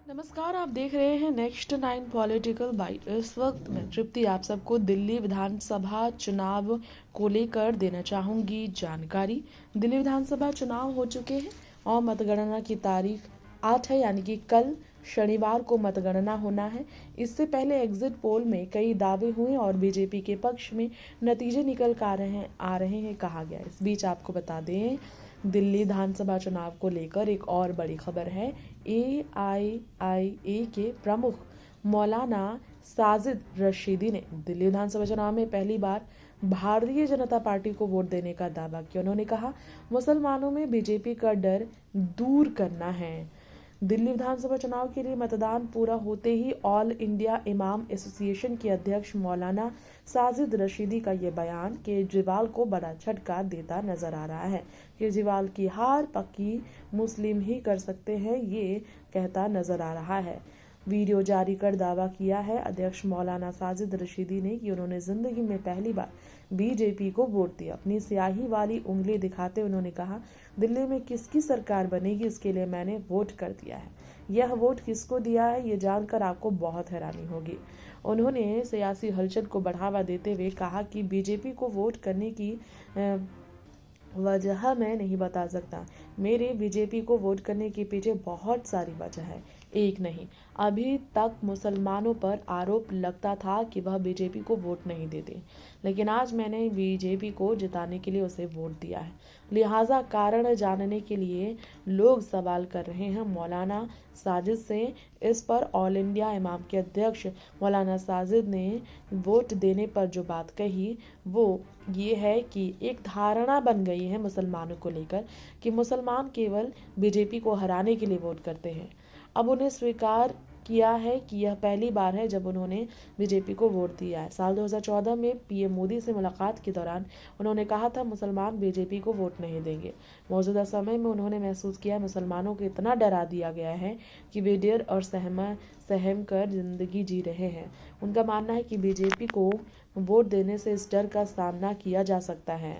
नमस्कार, आप देख रहे हैं नेक्स्ट 9 पॉलिटिकल बाइट। इस वक्त मैं तृप्ति आप सबको दिल्ली विधानसभा चुनाव को लेकर देना चाहूंगी जानकारी। दिल्ली विधानसभा चुनाव हो चुके हैं और मतगणना की तारीख 8 है, यानी कि कल शनिवार को मतगणना होना है। इससे पहले एग्जिट पोल में कई दावे हुए और बीजेपी के पक्ष में नतीजे निकल कर आ रहे हैं कहा गया। इस बीच आपको बता दें, दिल्ली विधानसभा चुनाव को लेकर एक और बड़ी खबर है। AIIA के प्रमुख मौलाना साजिद रशीदी ने दिल्ली विधानसभा चुनाव में पहली बार भारतीय जनता पार्टी को वोट देने का दावा किया। उन्होंने कहा, मुसलमानों में बीजेपी का डर दूर करना है। दिल्ली विधानसभा चुनाव के लिए मतदान पूरा होते ही ऑल इंडिया इमाम एसोसिएशन के अध्यक्ष मौलाना साजिद रशीदी का ये बयान केजरीवाल को बड़ा झटका देता नजर आ रहा है। केजरीवाल की हार पक्की मुस्लिम ही कर सकते हैं, ये कहता नजर आ रहा है। वीडियो जारी कर दावा किया है अध्यक्ष मौलाना साजिद रशीदी ने कि उन्होंने जिंदगी में पहली बार बीजेपी को वोट दिया। अपनी स्याही वाली उंगली दिखाते उन्होंने कहा, दिल्ली में किसकी सरकार बनेगी इसके लिए मैंने वोट कर दिया है। यह वोट किसको दिया है ये जानकर आपको बहुत हैरानी होगी। उन्होंने सियासी हलचल को बढ़ावा देते हुए कहा कि बीजेपी को वोट करने की वजह मैं नहीं बता सकता। मेरे बीजेपी को वोट करने के पीछे बहुत सारी वजह है, एक नहीं। अभी तक मुसलमानों पर आरोप लगता था कि वह बीजेपी को वोट नहीं देते, लेकिन आज मैंने बीजेपी को जिताने के लिए उसे वोट दिया है। लिहाजा कारण जानने के लिए लोग सवाल कर रहे हैं। मौलाना साजिद से इस पर ऑल इंडिया इमाम के अध्यक्ष मौलाना साजिद ने वोट देने पर जो बात कही वो ये है कि एक धारणा बन गई है मुसलमानों को लेकर कि मुसलमान केवल बीजेपी को हराने के लिए वोट करते हैं। अब उन्हें स्वीकार किया है कि यह पहली बार है जब उन्होंने बीजेपी को वोट दिया है। साल 2014 में पीएम मोदी से मुलाकात के दौरान उन्होंने कहा था, मुसलमान बीजेपी को वोट नहीं देंगे। मौजूदा समय में उन्होंने महसूस किया मुसलमानों को इतना डरा दिया गया है कि वे डर और सहम कर जिंदगी जी रहे हैं। उनका मानना है कि बीजेपी को वोट देने से इस डर का सामना किया जा सकता है।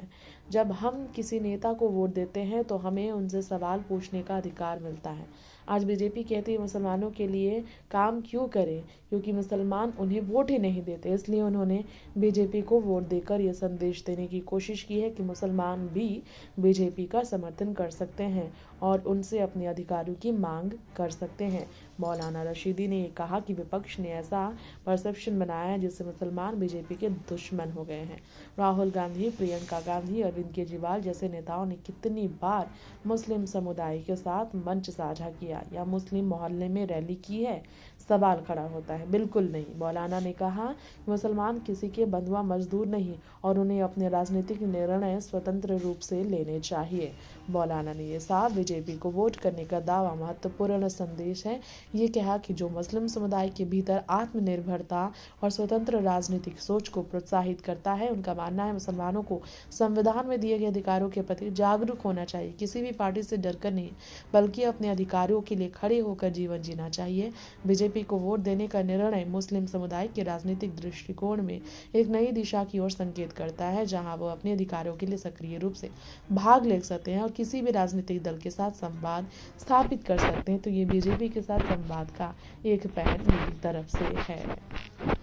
जब हम किसी नेता को वोट देते हैं तो हमें उनसे सवाल पूछने का अधिकार मिलता है। आज बीजेपी कहती है मुसलमानों के लिए काम क्यों करें, क्योंकि मुसलमान उन्हें वोट ही नहीं देते। इसलिए उन्होंने बीजेपी को वोट देकर यह संदेश देने की कोशिश की है कि मुसलमान भी बीजेपी का समर्थन कर सकते हैं और उनसे अपने अधिकारों की मांग कर सकते हैं। मौलाना रशीदी ने कहा कि विपक्ष ने ऐसा परसेप्शन बनाया है जिससे मुसलमान बीजेपी के दुश्मन हो गए हैं। राहुल गांधी, प्रियंका गांधी, अरविंद केजरीवाल जैसे नेताओं ने कितनी बार मुस्लिम समुदाय के साथ मंच साझा किया या मुस्लिम मोहल्ले में रैली की है? सवाल खड़ा होता है, बिल्कुल नहीं। मौलाना ने कहा, मुसलमान किसी के बंधुआ मजदूर नहीं और उन्हें अपने राजनीतिक निर्णय स्वतंत्र रूप से लेने चाहिए। मौलाना ने यह साफ बीजेपी को वोट करने का दावा महत्वपूर्ण संदेश है। ये कहा कि जो मुस्लिम समुदाय के भीतर आत्मनिर्भरता और स्वतंत्र राजनीतिक सोच को प्रोत्साहित करता है। उनका मानना है मुसलमानों को संविधान में दिए गए अधिकारों के प्रति जागरूक होना चाहिए, किसी भी पार्टी से डरकर नहीं बल्कि अपने अधिकारों के लिए खड़े होकर जीवन जीना चाहिए। बीजेपी को वोट देने का निर्णय मुस्लिम समुदाय के राजनीतिक दृष्टिकोण में एक नई दिशा की ओर संकेत करता है, जहां वो अपने अधिकारों के लिए सक्रिय रूप से भाग ले सकते हैं और किसी भी राजनीतिक दल के साथ संवाद स्थापित कर सकते हैं। तो ये बीजेपी के साथ संवाद का एक पहल मेरी तरफ से है।